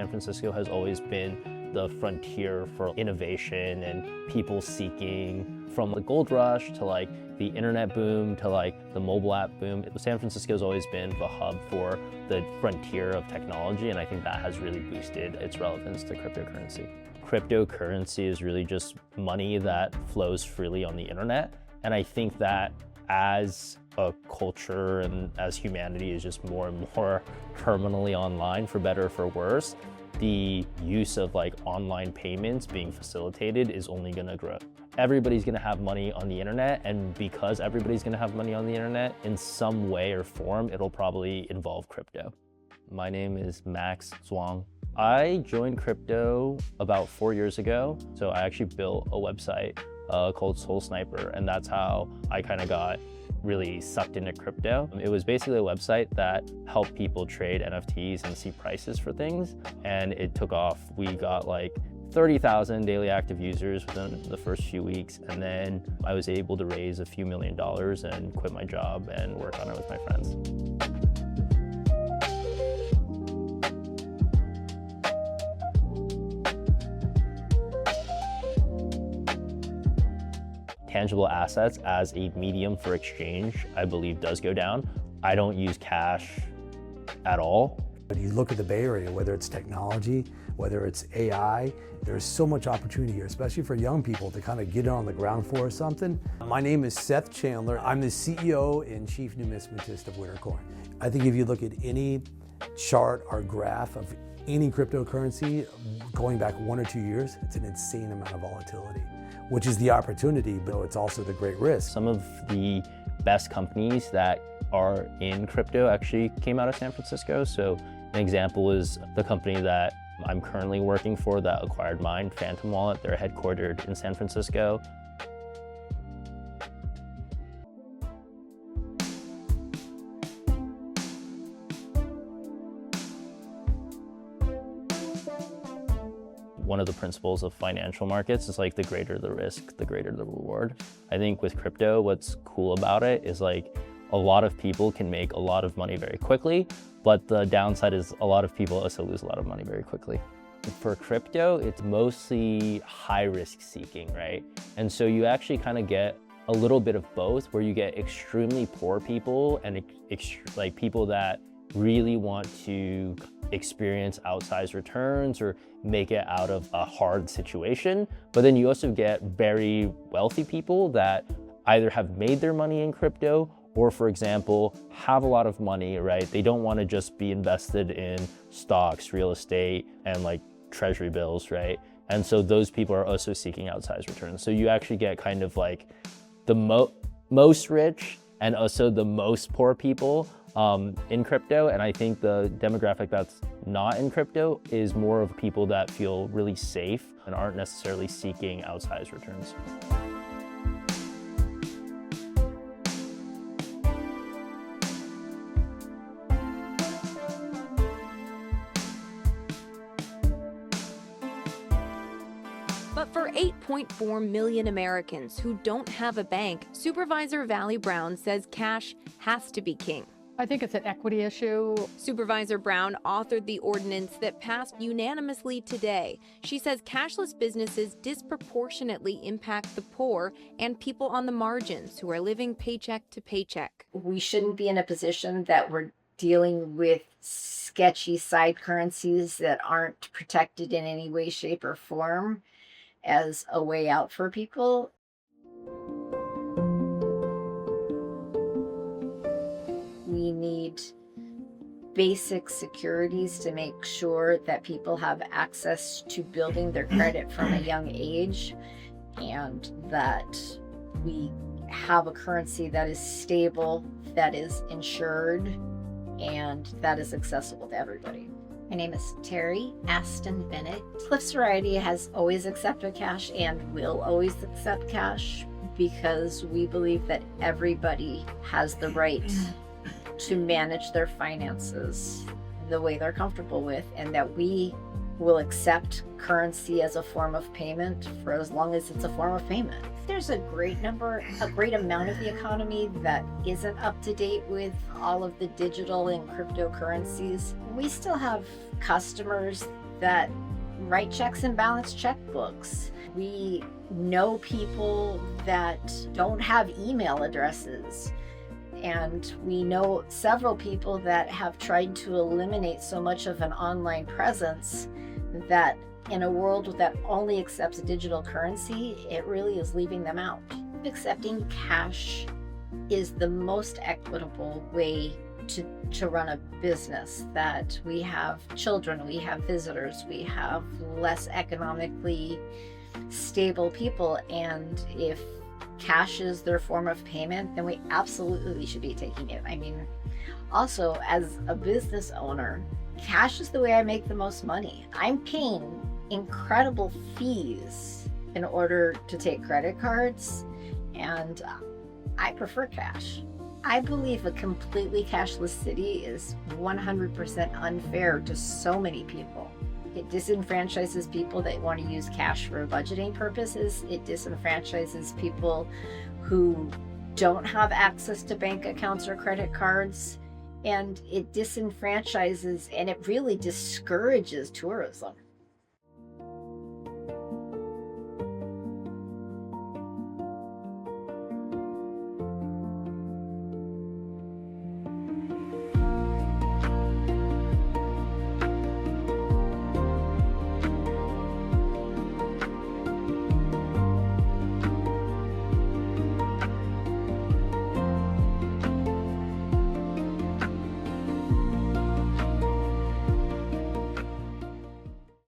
San Francisco has always been the frontier for innovation and people seeking, from the gold rush to like the internet boom to like the mobile app boom. San Francisco has always been the hub for the frontier of technology, and I think that has really boosted its relevance to cryptocurrency. Cryptocurrency is really just money that flows freely on the internet, and I think that as a culture and as humanity is just more and more terminally online, for better or for worse, the use of like online payments being facilitated is only going to grow. Everybody's going to have money on the internet, and because everybody's going to have money on the internet in some way or form, it'll probably involve crypto. My name is Max Zhuang. I joined crypto about 4 years ago. So I actually built a website called Soul Sniper, and that's how I kind of got really sucked into crypto. It was basically a website that helped people trade NFTs and see prices for things, and it took off. We got like 30,000 daily active users within the first few weeks, and then I was able to raise a few $1 million and quit my job and work on it with my friends. Tangible assets as a medium for exchange, I believe, does go down. I don't use cash at all. When you look at the Bay Area, whether it's technology, whether it's AI, there's so much opportunity here, especially for young people to kind of get on the ground floor of something. My name is Seth Chandler. I'm the CEO and Chief Numismatist of Wintercoin. I think if you look at any chart or graph of any cryptocurrency going back 1 or 2 years, it's an insane amount of volatility, which is the opportunity, but it's also the great risk. Some of the best companies that are in crypto actually came out of San Francisco. So an example is the company that I'm currently working for that acquired mine, Phantom Wallet. They're headquartered in San Francisco. One of the principles of financial markets is like the greater the risk, the greater the reward. I think with crypto, what's cool about it is like a lot of people can make a lot of money very quickly, but the downside is a lot of people also lose a lot of money very quickly. For crypto, it's mostly high risk seeking, right? And so you actually kind of get a little bit of both, where you get extremely poor people and like people that really want to experience outsized returns or make it out of a hard situation. But then you also get very wealthy people that either have made their money in crypto or, for example, have a lot of money, right? They don't want to just be invested in stocks, real estate, and like treasury bills, right? And so those people are also seeking outsized returns. So you actually get kind of like the most rich and also the most poor people in crypto. And I think the demographic that's not in crypto is more of people that feel really safe and aren't necessarily seeking outsized returns. But for 8.4 million Americans who don't have a bank, Supervisor Valley Brown says cash has to be king. I think it's an equity issue. Supervisor Brown authored the ordinance that passed unanimously today. She says cashless businesses disproportionately impact the poor and people on the margins who are living paycheck to paycheck. We shouldn't be in a position that we're dealing with sketchy side currencies that aren't protected in any way, shape, or form as a way out for people. We need basic securities to make sure that people have access to building their credit from a young age, and that we have a currency that is stable, that is insured, and that is accessible to everybody. My name is Terry Aston Bennett. Cliffs Variety has always accepted cash and will always accept cash because we believe that everybody has the right to manage their finances the way they're comfortable with, and that we will accept currency as a form of payment for as long as it's a form of payment. There's a great amount of the economy that isn't up to date with all of the digital and cryptocurrencies. We still have customers that write checks and balance checkbooks. We know people that don't have email addresses. And we know several people that have tried to eliminate so much of an online presence that in a world that only accepts digital currency, it really is leaving them out. Accepting cash is the most equitable way to run a business. That we have children, we have visitors, we have less economically stable people, and if cash is their form of payment, then we absolutely should be taking it. I mean, also as a business owner, cash is the way I make the most money. I'm paying incredible fees in order to take credit cards, and I prefer cash. I believe a completely cashless city is 100% unfair to so many people. It disenfranchises people that want to use cash for budgeting purposes. It disenfranchises people who don't have access to bank accounts or credit cards. And it disenfranchises and it really discourages tourism.